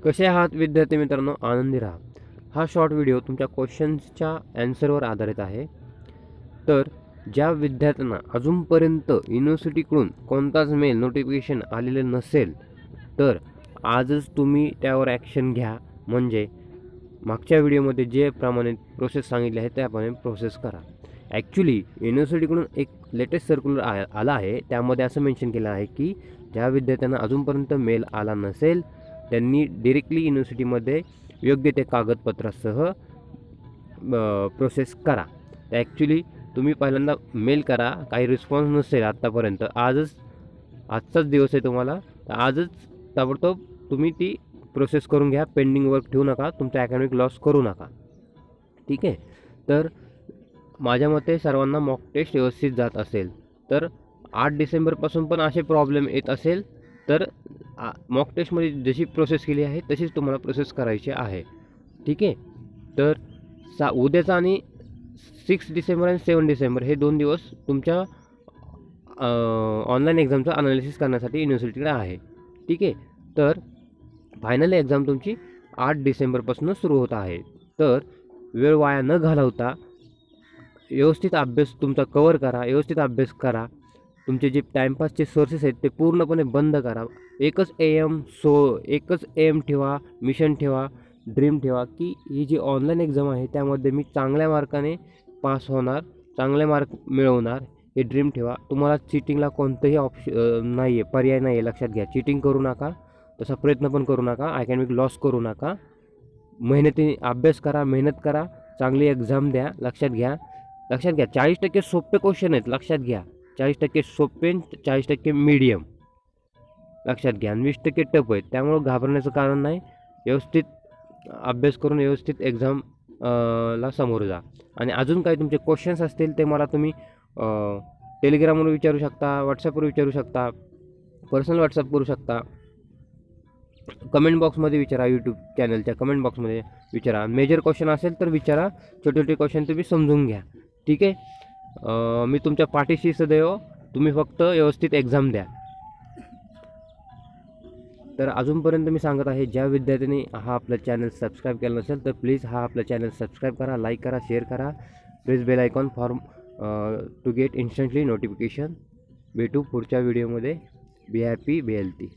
कसे आहात विद्यार्थी मित्रांनो, आनंदी राहा। हा शॉर्ट व्हिडिओ तुमच्या क्वेश्चन्सच्या ॲन्सरवर आधारित आहे। तर ज्या विद्यार्थ्यांना अजूनपर्यंत युनिव्हर्सिटीकडून कोणताच मेल नोटिफिकेशन आलेले नसेल तर आजच तुम्ही त्यावर ॲक्शन घ्या। म्हणजे मागच्या व्हिडिओमध्ये जे प्रमाणे प्रोसेस सांगितले आहे त्याप्रमाणे प्रोसेस करा। ॲक्च्युली युनिव्हर्सिटीकडून एक लेटेस्ट सर्क्युलर आला आहे, त्यामध्ये असं मेन्शन केलं आहे की ज्या विद्यार्थ्यांना अजूनपर्यंत मेल आला नसेल त्यांनी डायरेक्टली युनिव्हर्सिटीमध्ये योग्य ते कागदपत्रासह प्रोसेस करा। तर ॲक्च्युली तुम्ही पहिल्यांदा मेल करा, काही रिस्पॉन्स नसेल आत्तापर्यंत, आजचाच दिवस आहे तुम्हाला, तर आजच ताबडतोब तुम्ही ती प्रोसेस करून घ्या। पेंडिंग वर्क ठेवू नका, तुमचा अकॅडमिक लॉस करू नका, ठीक आहे। तर माझ्या मते सर्वांना मॉक टेस्ट व्यवस्थित जात असेल तर 8 डिसेंबरपासून पण असे प्रॉब्लेम येत असेल तर मॉक टेस्टमध्ये जशी प्रोसेस केली आहे तशीच तुम्हाला प्रोसेस करायची आहे, ठीक आहे। तर उद्याचा आणि 6 डिसेंबर आणि 7 डिसेंबर हे 2 दिवस तुमच्या ऑनलाईन एक्झामचं अनालिसिस करण्यासाठी युनिव्हर्सिटीकडे आहे, ठीक आहे। तर फायनल एक्झाम तुमची 8 डिसेंबरपासून सुरू होत आहे। तर वेळ वाया न घालवता व्यवस्थित अभ्यास तुमचा कवर करा, व्यवस्थित अभ्यास करा। तुमचे जे टाईमपासचे सोर्सेस आहेत ते पूर्णपणे बंद करा। एकच एम ठेवा, मिशन ठेवा, ड्रीम ठेवा की ही जी ऑनलाईन एक्झाम आहे त्यामध्ये मी चांगल्या मार्काने पास होणार, चांगले मार्क मिळवणार, हे ड्रीम ठेवा। तुम्हाला चिटिंगला कोणतंही नाही आहे, पर्याय नाही आहे, लक्षात घ्या। चिटिंग करू नका, तसा प्रयत्न पण करू नका, अकॅडमिक लॉस करू नका। मेहनतीने अभ्यास करा, मेहनत करा, चांगली एक्झाम द्या। लक्षात घ्या 40% सोपे क्वेश्चन आहेत, लक्षात घ्या। 40% सोपे, 40% मीडियम, लक्षात घ्या, आणि 20% टफ आहेत। त्यामुळं घाबरण्याचं कारण नाही। व्यवस्थित अभ्यास करून व्यवस्थित एक्झाम ला समोर जा। आणि अजून काही तुमचे क्वेश्चन्स असतील ते मला तुम्ही टेलिग्रामवर विचारू शकता, व्हॉट्सअपवर विचारू शकता, पर्सनल व्हॉट्सअप करू शकता, कमेंट बॉक्समध्ये विचारा, यूट्यूब चॅनलच्या कमेंट बॉक्समध्ये विचारा। मेजर क्वेश्चन असेल तर विचारा, छोटे छोटे क्वेश्चन तुम्ही समजून घ्या, ठीक आहे। मी तुमच्या पाठीशी सदैव, तुम्ही फक्त व्यवस्थित एक्झाम द्या। तर अजूनपर्यंत मी सांगत आहे, ज्या विद्यार्थ्यांनी हा आपला चॅनल सबस्क्राईब केला नसेल तर प्लीज हा आपला चॅनल सबस्क्राईब करा, लाईक करा, शेअर करा, press bell icon for to get instantly notification. भेटू पुढच्या व्हिडिओमध्ये। Be happy, be healthy.